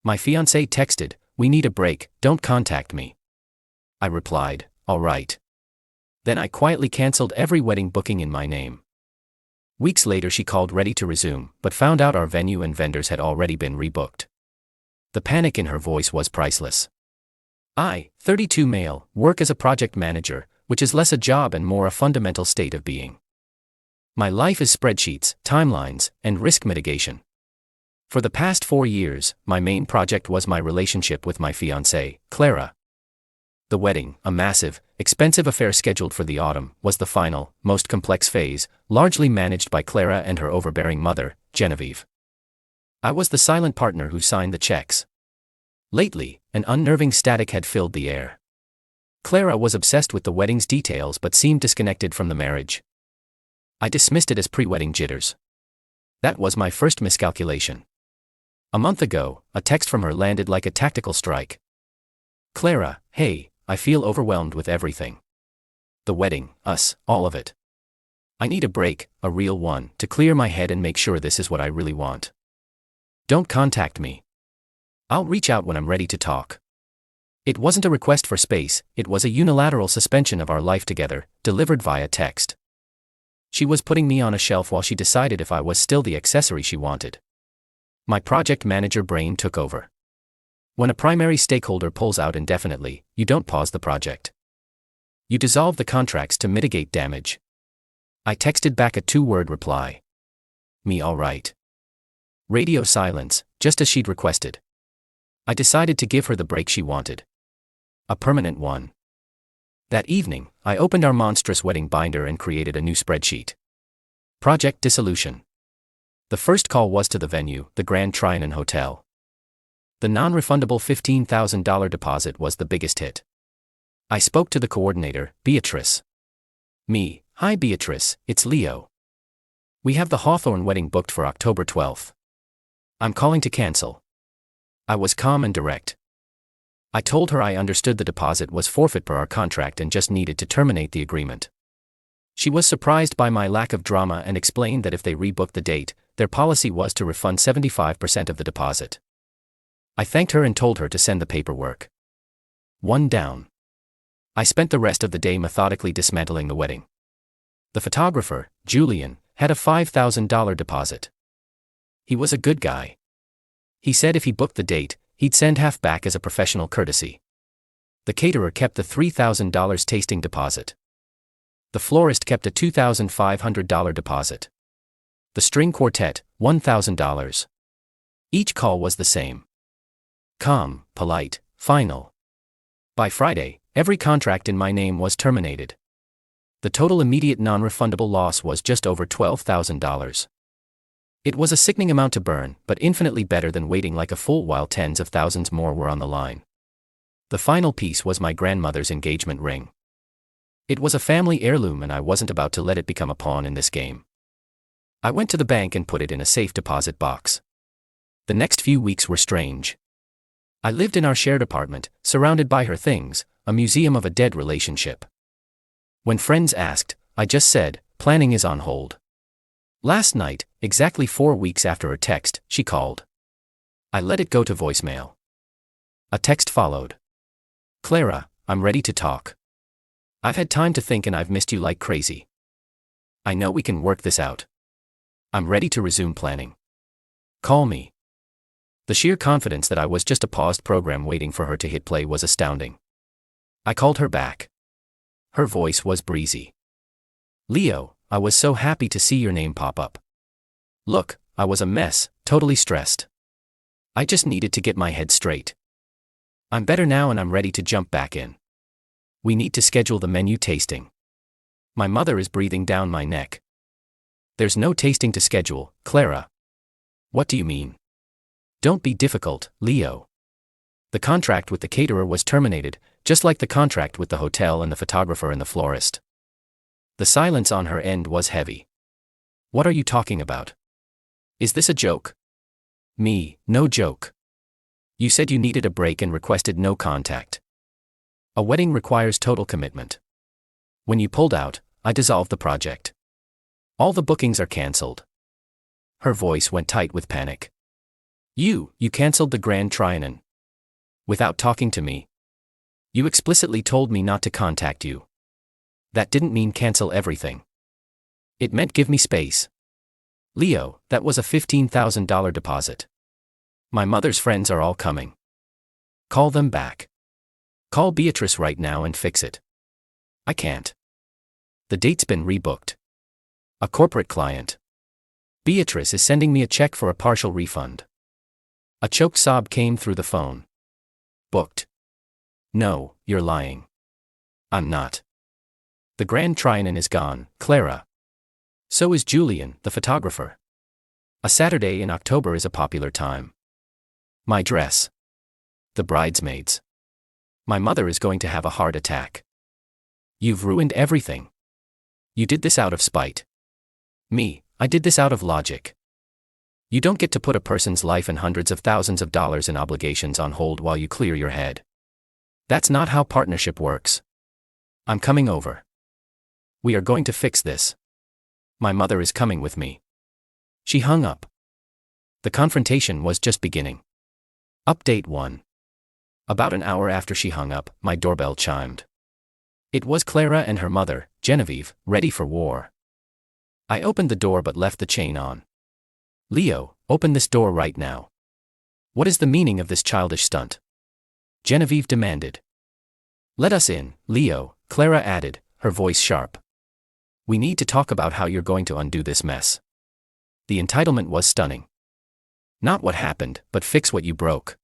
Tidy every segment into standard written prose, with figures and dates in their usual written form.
My fiancé texted, "We need a break, don't contact me." I replied, "All right." Then I quietly cancelled every wedding booking in my name. Weeks later she called ready to resume, but found out our venue and vendors had already been rebooked. The panic in her voice was priceless. I, 32 male, work as a project manager, which is less a job and more a fundamental state of being. My life is spreadsheets, timelines, and risk mitigation. For the past 4 years, my main project was my relationship with my fiancée, Clara. The wedding, a massive, expensive affair scheduled for the autumn, was the final, most complex phase, largely managed by Clara and her overbearing mother, Genevieve. I was the silent partner who signed the checks. Lately, an unnerving static had filled the air. Clara was obsessed with the wedding's details but seemed disconnected from the marriage. I dismissed it as pre-wedding jitters. That was my first miscalculation. A month ago, a text from her landed like a tactical strike. "Clara, hey, I feel overwhelmed with everything. The wedding, us, all of it. I need a break, a real one, to clear my head and make sure this is what I really want. Don't contact me. I'll reach out when I'm ready to talk." It wasn't a request for space, it was a unilateral suspension of our life together, delivered via text. She was putting me on a shelf while she decided if I was still the accessory she wanted. My project manager brain took over. When a primary stakeholder pulls out indefinitely, you don't pause the project. You dissolve the contracts to mitigate damage. I texted back a 2-word reply. Me all right. Radio silence, just as she'd requested. I decided to give her the break she wanted. A permanent one. That evening, I opened our monstrous wedding binder and created a new spreadsheet. Project dissolution. The first call was to the venue, the Grand Trianon Hotel. The non-refundable $15,000 deposit was the biggest hit. I spoke to the coordinator, Beatrice. Me, "Hi Beatrice, it's Leo. We have the Hawthorne wedding booked for October 12th. I'm calling to cancel." I was calm and direct. I told her I understood the deposit was forfeit per our contract and just needed to terminate the agreement. She was surprised by my lack of drama and explained that if they rebooked the date, their policy was to refund 75% of the deposit. I thanked her and told her to send the paperwork. One down. I spent the rest of the day methodically dismantling the wedding. The photographer, Julian, had a $5,000 deposit. He was a good guy. He said if he booked the date, he'd send half back as a professional courtesy. The caterer kept the $3,000 tasting deposit. The florist kept a $2,500 deposit. The string quartet, $1,000. Each call was the same. Calm, polite, final. By Friday, every contract in my name was terminated. The total immediate non-refundable loss was just over $12,000. It was a sickening amount to burn, but infinitely better than waiting like a fool while tens of thousands more were on the line. The final piece was my grandmother's engagement ring. It was a family heirloom and I wasn't about to let it become a pawn in this game. I went to the bank and put it in a safe deposit box. The next few weeks were strange. I lived in our shared apartment, surrounded by her things, a museum of a dead relationship. When friends asked, I just said, "Planning is on hold." Last night, exactly 4 weeks after her text, she called. I let it go to voicemail. A text followed. "Clara, I'm ready to talk. I've had time to think and I've missed you like crazy. I know we can work this out. I'm ready to resume planning. Call me." The sheer confidence that I was just a paused program waiting for her to hit play was astounding. I called her back. Her voice was breezy. "Leo, I was so happy to see your name pop up. Look, I was a mess, totally stressed. I just needed to get my head straight. I'm better now and I'm ready to jump back in. We need to schedule the menu tasting. My mother is breathing down my neck." "There's no tasting to schedule, Clara." "What do you mean?" "Don't be difficult, Leo. The contract with the caterer was terminated, just like the contract with the hotel and the photographer and the florist." The silence on her end was heavy. "What are you talking about? Is this a joke?" "Me, no joke. You said you needed a break and requested no contact. A wedding requires total commitment. When you pulled out, I dissolved the project. All the bookings are cancelled." Her voice went tight with panic. You cancelled the Grand Trianon. Without talking to me. You explicitly told me not to contact you. That didn't mean cancel everything. It meant give me space. Leo, that was a $15,000 deposit. My mother's friends are all coming. Call them back. Call Beatrice right now and fix it. I can't. The date's been rebooked. A corporate client. Beatrice is sending me a check for a partial refund. A choked sob came through the phone. Booked. No, you're lying. I'm not. The Grand Trianon is gone, Clara. So is Julian, the photographer. A Saturday in October is a popular time. My dress. The bridesmaids. My mother is going to have a heart attack. You've ruined everything. You did this out of spite. Me, I did this out of logic. You don't get to put a person's life and hundreds of thousands of dollars in obligations on hold while you clear your head. That's not how partnership works. I'm coming over. We are going to fix this. My mother is coming with me. She hung up. The confrontation was just beginning. Update 1. About an hour after she hung up, my doorbell chimed. It was Clara and her mother, Genevieve, ready for war. I opened the door but left the chain on. Leo, open this door right now. What is the meaning of this childish stunt? Genevieve demanded. Let us in, Leo, Clara added, her voice sharp. We need to talk about how you're going to undo this mess. The entitlement was stunning. Not what happened, but fix what you broke.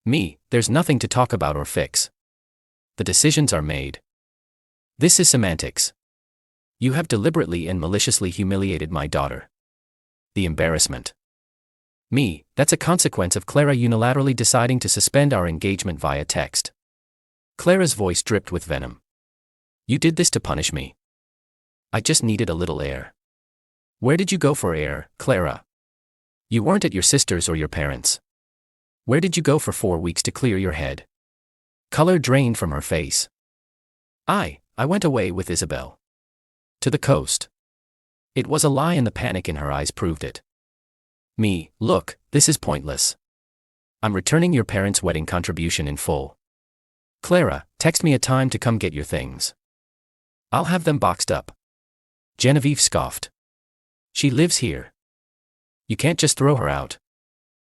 Me, there's nothing to talk about or fix. The decisions are made. This is semantics. You have deliberately and maliciously humiliated my daughter. The embarrassment. Me, that's a consequence of Clara unilaterally deciding to suspend our engagement via text. Clara's voice dripped with venom. You did this to punish me. I just needed a little air. Where did you go for air, Clara? You weren't at your sister's or your parents'. Where did you go for 4 weeks to clear your head? Color drained from her face. I went away with Isabel. To the coast. It was a lie and the panic in her eyes proved it. Me, look, this is pointless. I'm returning your parents' wedding contribution in full. Clara, text me a time to come get your things. I'll have them boxed up. Genevieve scoffed. She lives here. You can't just throw her out.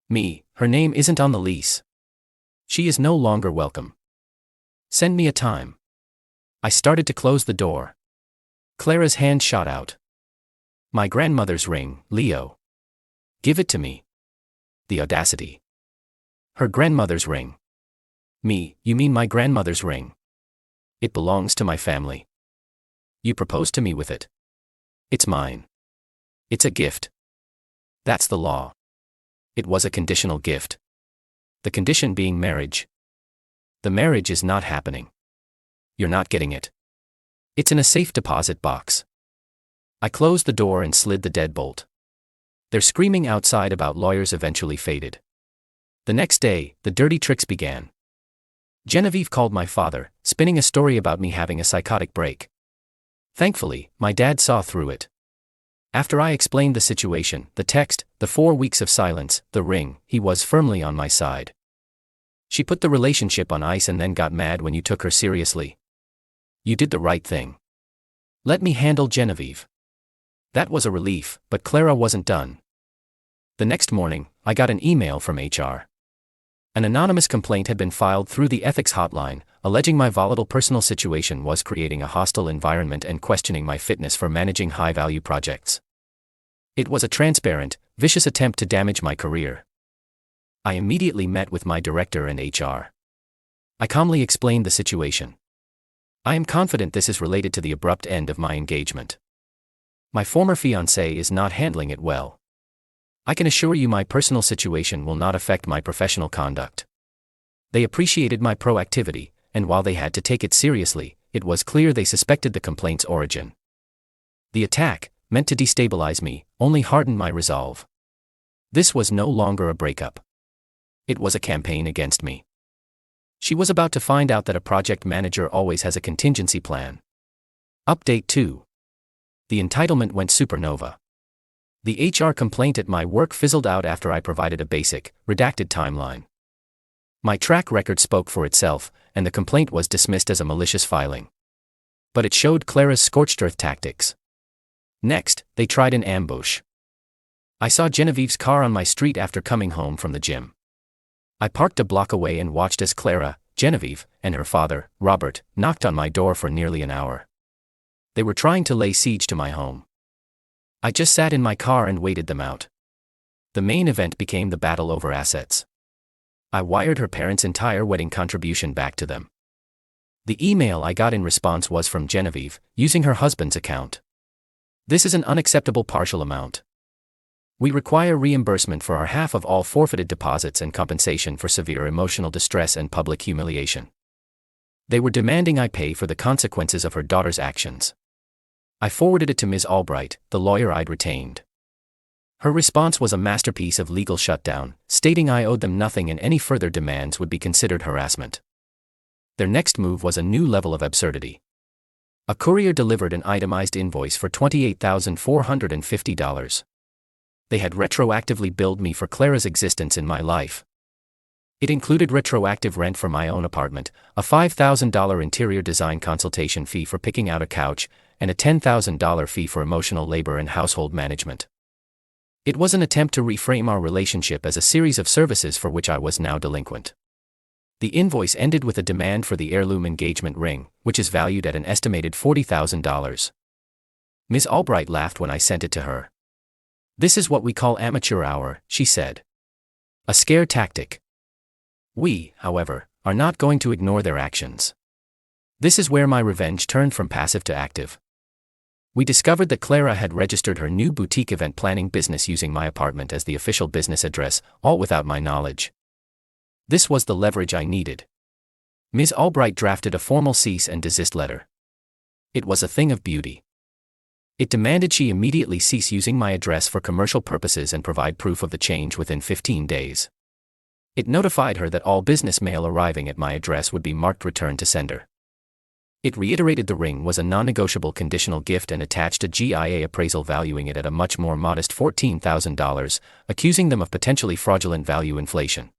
Me, her name isn't on the lease. She is no longer welcome. Send me a time. I started to close the door. Clara's hand shot out. My grandmother's ring, Leo. Give it to me. The audacity. Her grandmother's ring. Me, you mean my grandmother's ring? It belongs to my family. You proposed to me with it. It's mine. It's a gift. That's the law. It was a conditional gift. The condition being marriage. The marriage is not happening. You're not getting it. It's in a safe deposit box. I closed the door and slid the deadbolt. Their screaming outside about lawyers eventually faded. The next day, the dirty tricks began. Genevieve called my father, spinning a story about me having a psychotic break. Thankfully, my dad saw through it. After I explained the situation, the text, the 4 weeks of silence, the ring, he was firmly on my side. She put the relationship on ice and then got mad when you took her seriously. You did the right thing. Let me handle Genevieve. That was a relief, but Clara wasn't done. The next morning, I got an email from HR. An anonymous complaint had been filed through the ethics hotline, alleging my volatile personal situation was creating a hostile environment and questioning my fitness for managing high-value projects. It was a transparent, vicious attempt to damage my career. I immediately met with my director and HR. I calmly explained the situation. I am confident this is related to the abrupt end of my engagement. My former fiancée is not handling it well. I can assure you my personal situation will not affect my professional conduct. They appreciated my proactivity, and while they had to take it seriously, it was clear they suspected the complaint's origin. The attack, meant to destabilize me, only hardened my resolve. This was no longer a breakup. It was a campaign against me. She was about to find out that a project manager always has a contingency plan. Update 2. The entitlement went supernova. The HR complaint at my work fizzled out after I provided a basic, redacted timeline. My track record spoke for itself, and the complaint was dismissed as a malicious filing. But it showed Clara's scorched earth tactics. Next, they tried an ambush. I saw Genevieve's car on my street after coming home from the gym. I parked a block away and watched as Clara, Genevieve, and her father, Robert, knocked on my door for nearly an hour. They were trying to lay siege to my home. I just sat in my car and waited them out. The main event became the battle over assets. I wired her parents' entire wedding contribution back to them. The email I got in response was from Genevieve, using her husband's account. This is an unacceptable partial amount. We require reimbursement for our half of all forfeited deposits and compensation for severe emotional distress and public humiliation. They were demanding I pay for the consequences of her daughter's actions. I forwarded it to Ms. Albright, the lawyer I'd retained. Her response was a masterpiece of legal shutdown, stating I owed them nothing and any further demands would be considered harassment. Their next move was a new level of absurdity. A courier delivered an itemized invoice for $28,450. They had retroactively billed me for Clara's existence in my life. It included retroactive rent for my own apartment, a $5,000 interior design consultation fee for picking out a couch, and a $10,000 fee for emotional labor and household management. It was an attempt to reframe our relationship as a series of services for which I was now delinquent. The invoice ended with a demand for the heirloom engagement ring, which is valued at an estimated $40,000. Ms. Albright laughed when I sent it to her. "This is what we call amateur hour," she said. "A scare tactic. We, however, are not going to ignore their actions." This is where my revenge turned from passive to active. We discovered that Clara had registered her new boutique event planning business using my apartment as the official business address, all without my knowledge. This was the leverage I needed. Ms. Albright drafted a formal cease and desist letter. It was a thing of beauty. It demanded she immediately cease using my address for commercial purposes and provide proof of the change within 15 days. It notified her that all business mail arriving at my address would be marked return to sender. It reiterated the ring was a non-negotiable conditional gift and attached a GIA appraisal valuing it at a much more modest $14,000, accusing them of potentially fraudulent value inflation.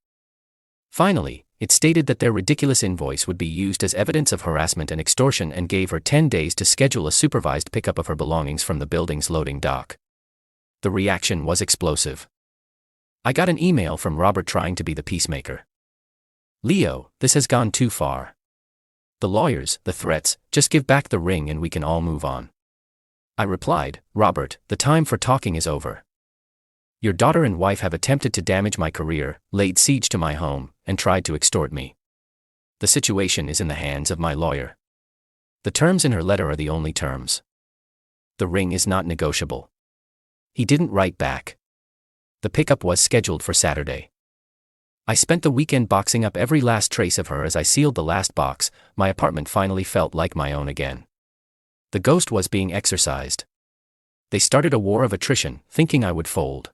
Finally, it stated that their ridiculous invoice would be used as evidence of harassment and extortion and gave her 10 days to schedule a supervised pickup of her belongings from the building's loading dock. The reaction was explosive. I got an email from Robert trying to be the peacemaker. "Leo, this has gone too far. The lawyers, the threats, just give back the ring and we can all move on." I replied, "Robert, the time for talking is over. Your daughter and wife have attempted to damage my career, laid siege to my home, and tried to extort me. The situation is in the hands of my lawyer. The terms in her letter are the only terms. The ring is not negotiable." He didn't write back. The pickup was scheduled for Saturday. I spent the weekend boxing up every last trace of her. As I sealed the last box, my apartment finally felt like my own again. The ghost was being exorcised. They started a war of attrition, thinking I would fold.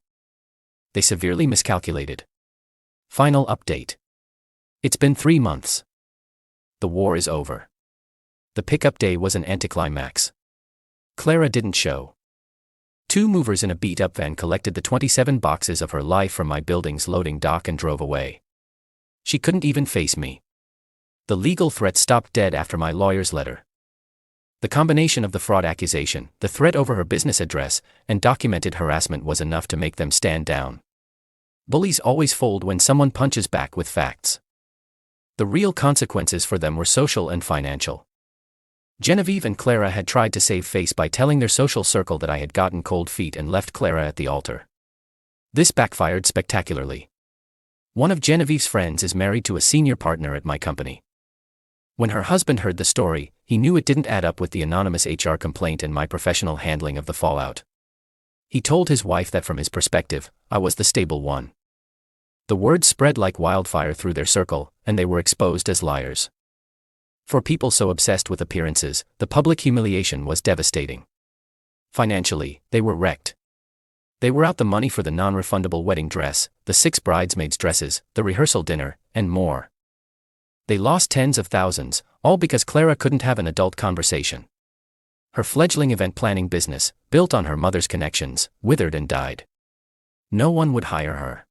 They severely miscalculated. Final update. It's been 3 months. The war is over. The pickup day was an anticlimax. Clara didn't show. 2 movers in a beat-up van collected the 27 boxes of her life from my building's loading dock and drove away. She couldn't even face me. The legal threat stopped dead after my lawyer's letter. The combination of the fraud accusation, the threat over her business address, and documented harassment was enough to make them stand down. Bullies always fold when someone punches back with facts. The real consequences for them were social and financial. Genevieve and Clara had tried to save face by telling their social circle that I had gotten cold feet and left Clara at the altar. This backfired spectacularly. One of Genevieve's friends is married to a senior partner at my company. When her husband heard the story, he knew it didn't add up with the anonymous HR complaint and my professional handling of the fallout. He told his wife that from his perspective, I was the stable one. The word spread like wildfire through their circle, and they were exposed as liars. For people so obsessed with appearances, the public humiliation was devastating. Financially, they were wrecked. They were out the money for the non-refundable wedding dress, the 6 bridesmaids' dresses, the rehearsal dinner, and more. They lost tens of thousands, all because Clara couldn't have an adult conversation. Her fledgling event planning business, built on her mother's connections, withered and died. No one would hire her.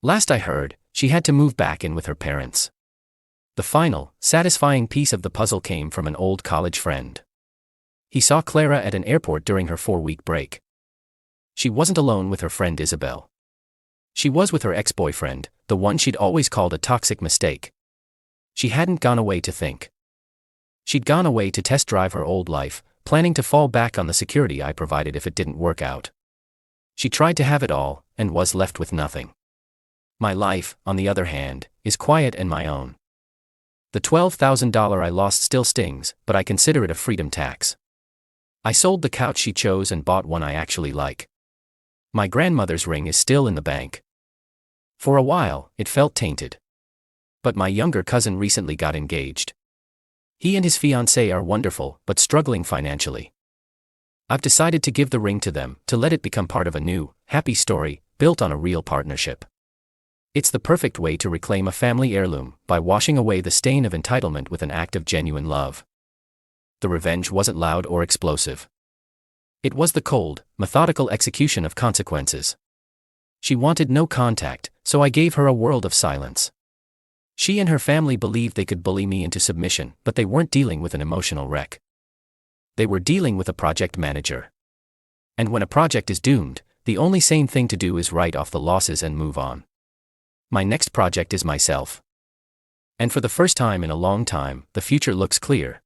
Last I heard, she had to move back in with her parents. The final, satisfying piece of the puzzle came from an old college friend. He saw Clara at an airport during her 4-week break. She wasn't alone with her friend Isabel. She was with her ex-boyfriend, the one she'd always called a toxic mistake. She hadn't gone away to think. She'd gone away to test drive her old life, planning to fall back on the security I provided if it didn't work out. She tried to have it all, and was left with nothing. My life, on the other hand, is quiet and my own. The $12,000 I lost still stings, but I consider it a freedom tax. I sold the couch she chose and bought one I actually like. My grandmother's ring is still in the bank. For a while, it felt tainted. But my younger cousin recently got engaged. He and his fiancée are wonderful, but struggling financially. I've decided to give the ring to them, to let it become part of a new, happy story, built on a real partnership. It's the perfect way to reclaim a family heirloom, by washing away the stain of entitlement with an act of genuine love. The revenge wasn't loud or explosive. It was the cold, methodical execution of consequences. She wanted no contact, so I gave her a world of silence. She and her family believed they could bully me into submission, but they weren't dealing with an emotional wreck. They were dealing with a project manager. And when a project is doomed, the only sane thing to do is write off the losses and move on. My next project is myself. And for the first time in a long time, the future looks clear.